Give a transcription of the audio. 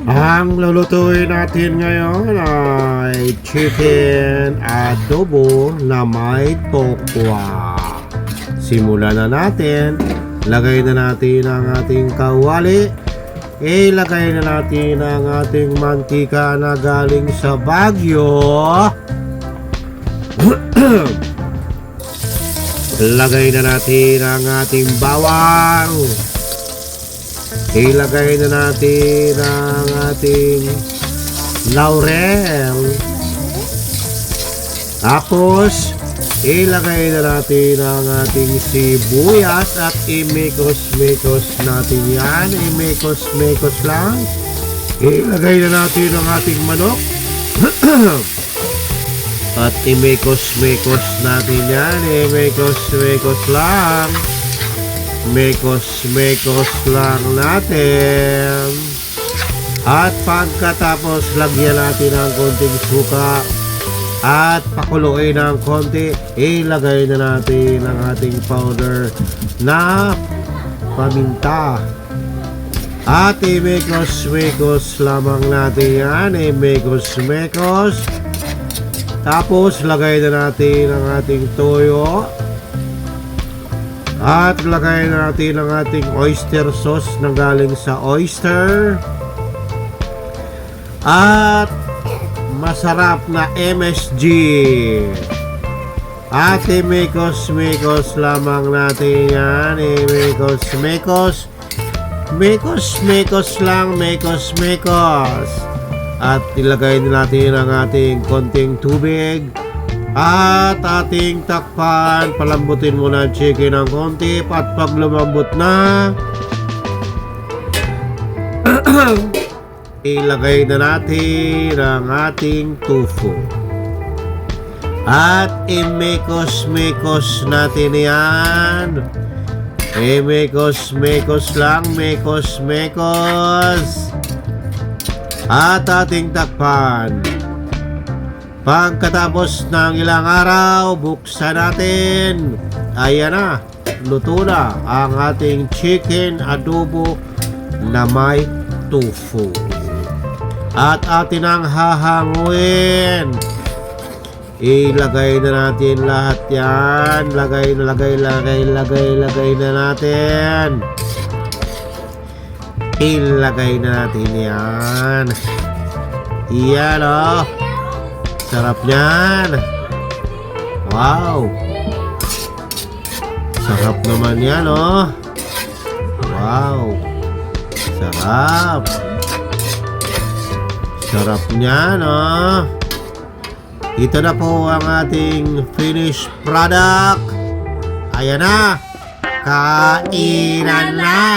Ang lulutuin natin ngayon ay chicken adobo na may tokwa. Simulan na natin. Lagay na natin ang ating kawali. Ilagay na natin ang ating mantika na galing sa Baguio. Lagay na natin ang ating bawang. Ilagay na natin ang ating laurel. Tapos, ilagay na natin ang ating sibuyas at imikos-mikos natin yan. Imikos-mikos lang. Ilagay na natin ang ating manok. At imikos-mikos natin yan. Imikos-mikos lang. Mekos lang natin. At pagkatapos lagyan natin ng konting suka at pakuluin ng konti. Ilagay na natin ang ating powder na paminta. At imekos lamang natin yan. Imekos. Tapos lagay na natin ang ating toyo. At lagay natin ang ating oyster sauce na galing sa oyster. At masarap na MSG. At imikos lamang natin yan. Imikos. Mikos lang. Mikos. At ilagay natin ang ating konting tubig. At ating takpan, palambutin muna ang chicken ng konti. At pag lumambot na, ilagay na natin ang ating tofu. At imikos natin yan. Imikos lang, mikos. At ating takpan. Pagkatapos ng ilang araw, buksan natin. Ayan na, luto na ang ating chicken adobo na may tofu. At atin ang hahanguin. Ilagay na natin lahat yan. Lagay na natin. Ilagay na natin yan. Yan o. Sarap niyan. Wow. Sarap naman yan, oh. Wow. Sarap niyan, oh. Ito na po ang ating finished product. Ayan na. Kainan na.